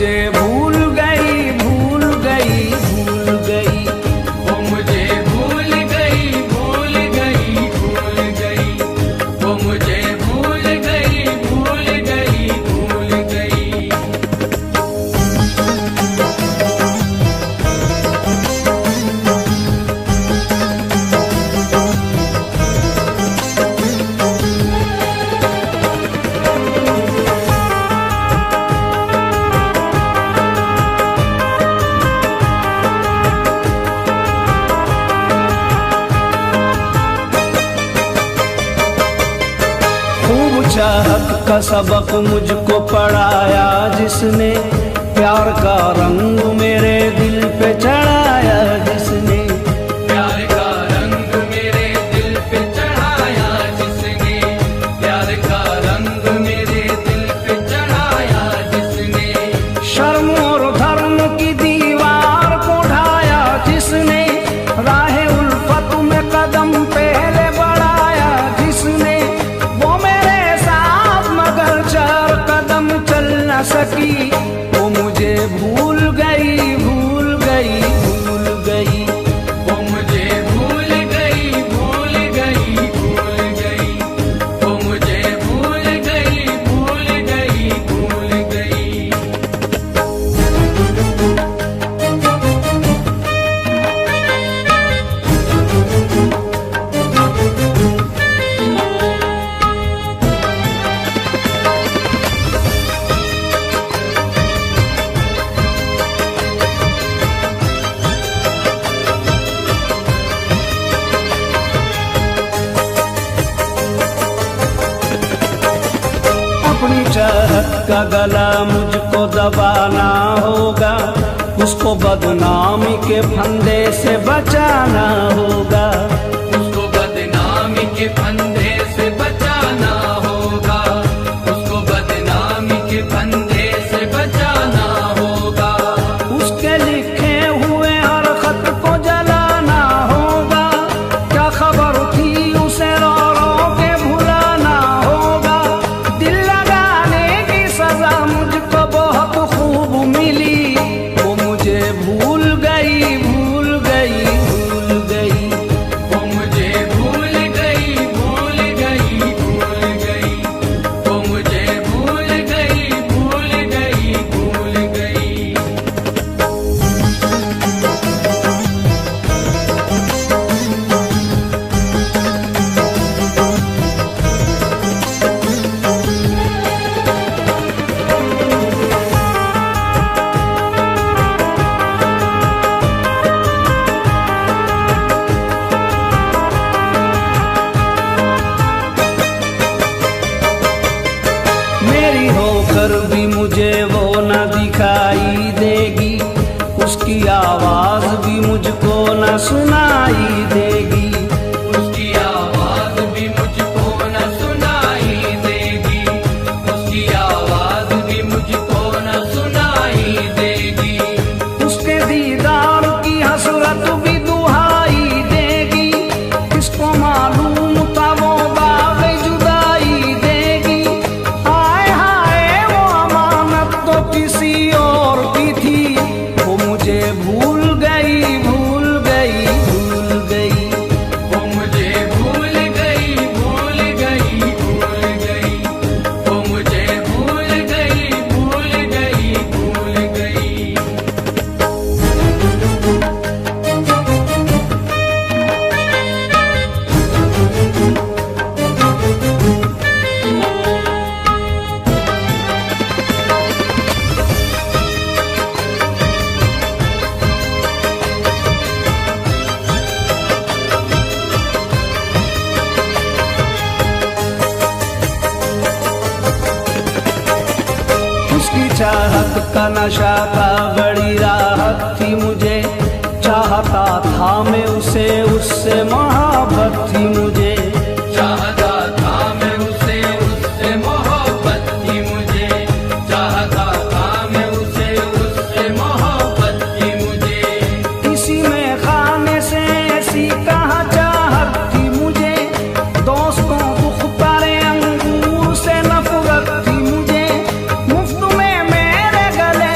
मुझे भूल गई, भूल गई, भूल गई। वो मुझे भूल गई, भूल गई, भूल गई। वो मुझे भूल गई, भूल गई, भूल गई। खूब चाहत का सबक मुझको पढ़ाया जिसने, प्यार का रंग मेरे दिल पे चढ़ाया जिसने। प्यार का रंग मेरे दिल पे चढ़ाया जिसने। प्यार का रंग मेरे दिल पे चढ़ाया जिसने। शर्म और धर्म की दीवार को ढाया जिसने, राहे उल्फत में कदम पहले बढ़ाया जिसने। वो मेरे साथ मगर 4 कदम चल न सकी। वो मुझे भूल गई, भूल गई, भूल गई। वो मुझे भूल गई, भूल गई, भूल गई। वो मुझे भूल गई, भूल गई, भूल गई। अपनी चाहत का गला मुझको दबाना होगा, उसको बदनामी के फंदे से बचाना होगा। उसको बदनामी के फंदे से बचाना होगा। उसको बदनामी के फंदे से बचाना होगा। उसके लिखे हुए हर खत को जलाना होगा। क्या खबर थी उसे रो रो के भुलाना होगा। दिल लगाने की सजा मुझको बहुत खूब मिली। वो मुझे भूल गई, भूल गई, भूल गई। वो मुझे भूल गई, भूल गई, भूल गई। वो मुझे भूल गई, भूल गई, भूल गई। मेरी होकर भी मुझे वो न दिखाई देगी। उसकी आवाज भी मुझको न सुनाई देगी। उसकी आवाज भी मुझको न सुनाई देगी। उसकी आवाज भी मुझको न सुनाई देगी। उसके दीदार की हसरत भी दुहाई देगी। किसको मालूम था वो बाग जुदाई देगी। हाय हाय वो अमानत तो किसी और की थी। वो मुझे भूल गई, भूल गई, भूल गई। वो मुझे भूल गई, भूल गई, भूल गई। वो मुझे भूल गई, भूल गई, भूल गई। उसकी चाहत का नशा था, बड़ी राहत थी मुझे। चाहता था मैं उसे, उससे मोहब्बत थी मुझे। चाहता था मैं उसे, उससे मोहब्बत थी मुझे। चाहता था मैं उसे, उससे मोहब्बत थी मुझे। किसी में खाने से ऐसी कहाँ चाहत थी मुझे। दोस्तों दुख पारे अंगूर से नफरत थी मुझे। मुफ्त में मेरे गले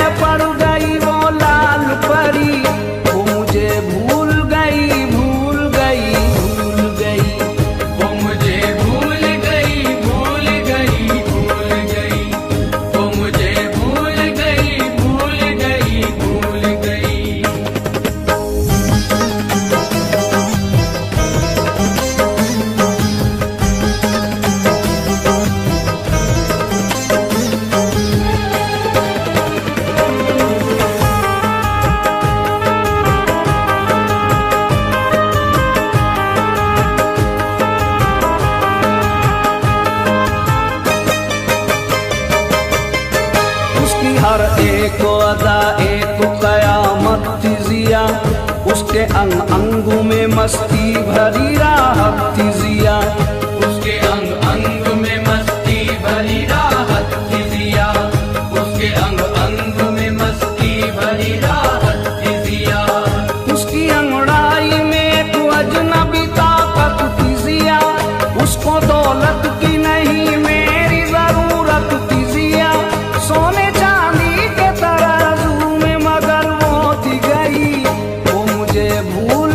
हर एक अदा एक कयामत थी जिया, उसके अंग अंग में मस्ती भरी राहत थी जिया, उसके अंग अंग में मस्ती भरी राहत थी जिया, उसके अंग अंग में मस्ती भरी राहत थी जिया, उसकी अंगड़ाई में एक अजनबी ताकत थी जिया, उसको दौलत की नहीं मेरी जरूरत थी जिया, सोने चांदी के तराजू में मगर वो थी गई, वो मुझे भूल